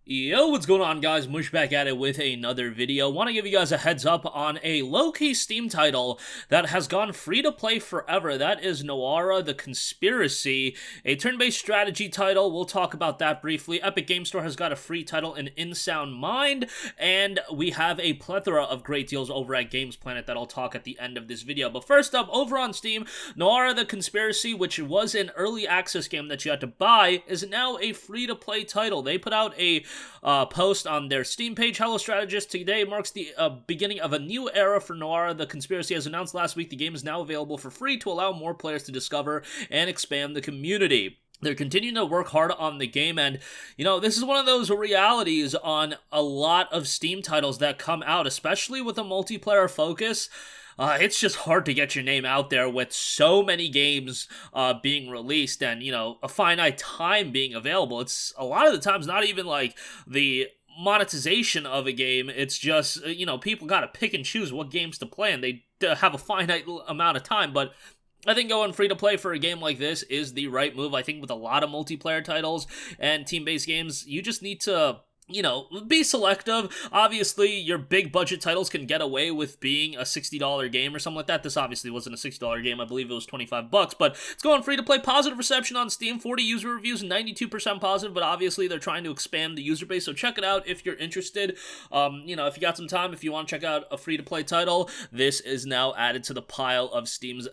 Yo, what's going on, guys? Mush back at it with another video. Want to give you guys a heads up on a low-key Steam title that has gone free-to-play forever. That is Noara the Conspiracy, a turn-based strategy title. We'll talk about that briefly. Epic Game Store has got a free title in Insound Mind, and we have a plethora of great deals over at Games Planet that I'll talk at the end of this video. But first up, over on Steam, Noara the Conspiracy, which was an early access game that you had to buy, is now a free-to-play title. They put out a post on their Steam page. Hello strategist, today marks the beginning of a new era for Noara the Conspiracy. As announced last week, the game is now available for free to allow more players to discover and expand the community. They're continuing to work hard on the game, and, you know, this is one of those realities on a lot of Steam titles that come out, especially with a multiplayer focus. It's just hard to get your name out there with so many games being released and, you know, a finite time being available. It's a lot of the times not even like the monetization of a game. It's just, you know, people gotta pick and choose what games to play, and they have a finite amount of time. But I think going free-to-play for a game like this is the right move. I think with a lot of multiplayer titles and team-based games, you just need to, you know, be selective. Obviously, your big budget titles can get away with being a $60 game or something like that. This obviously wasn't a $60 game. I believe it was $25, but it's going free to play. Positive reception on Steam, 40 user reviews, 92% positive, but obviously they're trying to expand the user base, so check it out if you're interested. You know, if you got some time, if you want to check out a free to play title, this is now added to the pile of Steam's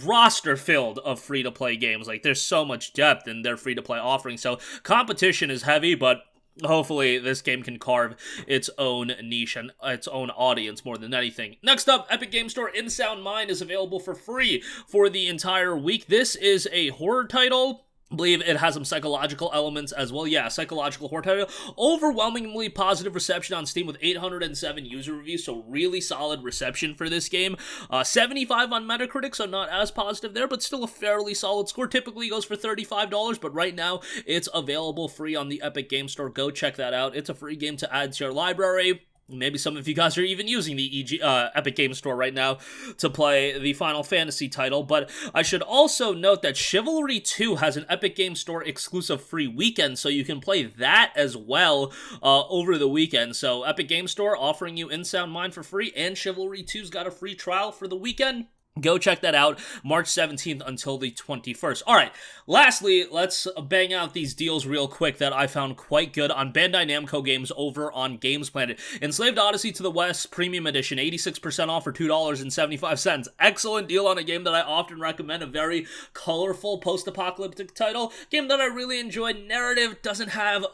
roster filled of free-to-play games. Like, there's so much depth in their free-to-play offering, so competition is heavy, but hopefully this game can carve its own niche and its own audience more than anything. Next up, Epic Game Store Insound Mind is available for free for the entire week. This is a horror title. I believe it has some psychological elements as well. Yeah, psychological horror title. Overwhelmingly positive reception on Steam with 807 user reviews, so really solid reception for this game. 75 on Metacritic, so not as positive there, but still a fairly solid score. Typically goes for $35, but right now it's available free on the Epic Game Store. Go check that out. It's a free game to add to your library. Maybe some of you guys are even using the Epic Game Store right now to play the Final Fantasy title, but I should also note that Chivalry 2 has an Epic Game Store exclusive free weekend, so you can play that as well over the weekend. So Epic Game Store offering you Insound Mind for free, and Chivalry 2's got a free trial for the weekend. Go check that out, March 17th until the 21st. Alright, lastly, let's bang out these deals real quick that I found quite good on Bandai Namco games over on Games Planet. Enslaved Odyssey to the West Premium Edition, 86% off for $2.75. Excellent deal on a game that I often recommend, a very colorful post-apocalyptic title. Game that I really enjoyed. Narrative doesn't have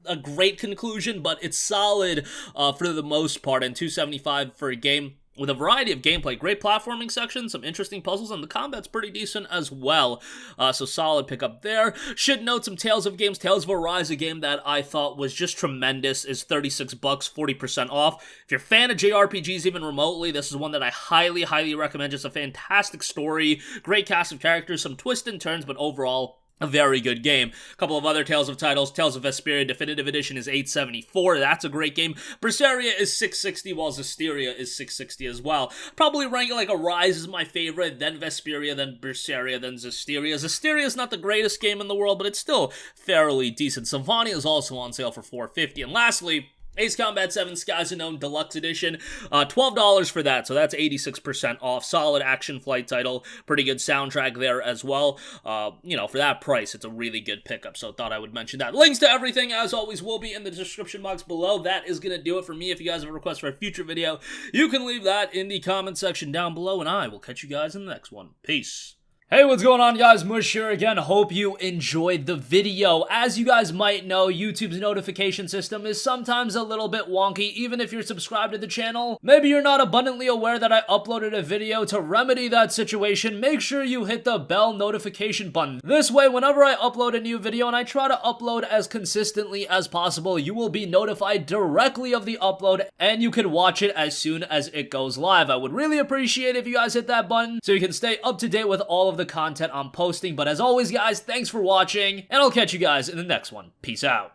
a great conclusion, but it's solid for the most part, and $2.75 for a game with a variety of gameplay, great platforming section, some interesting puzzles, and the combat's pretty decent as well. So solid pickup there. Should note some Tales of games. Tales of Arise, a game that I thought was just tremendous, is $36, 40% off. If you're a fan of JRPGs even remotely, this is one that I highly, highly recommend. Just a fantastic story, great cast of characters, some twists and turns, but overall, a very good game. A couple of other Tales of titles. Tales of Vesperia Definitive Edition is $8.74. That's a great game. Berseria is $6.60, while Zestiria is $6.60 as well. Probably rank it like Arise is my favorite, then Vesperia, then Berseria, then Zestiria. Zestiria is not the greatest game in the world, but it's still fairly decent. Symphonia is also on sale for $4.50. And lastly, Ace Combat 7 Skies Unknown Deluxe Edition, $12 for that, so that's 86% off. Solid action flight title, pretty good soundtrack there as well. You know, for that price, it's a really good pickup, so thought I would mention that. Links to everything, as always, will be in the description box below. That is going to do it for me. If you guys have a request for a future video, you can leave that in the comment section down below, and I will catch you guys in the next one. Peace. Hey, what's going on, guys? Mush here again. Hope you enjoyed the video. As you guys might know, YouTube's notification system is sometimes a little bit wonky, even if you're subscribed to the channel. Maybe you're not abundantly aware that I uploaded a video. To remedy that situation, make sure you hit the bell notification button. This way, whenever I upload a new video, and I try to upload as consistently as possible, you will be notified directly of the upload, and you can watch it as soon as it goes live. I would really appreciate if you guys hit that button so you can stay up to date with all of the content I'm posting. But as always, guys, thanks for watching, and I'll catch you guys in the next one. Peace out.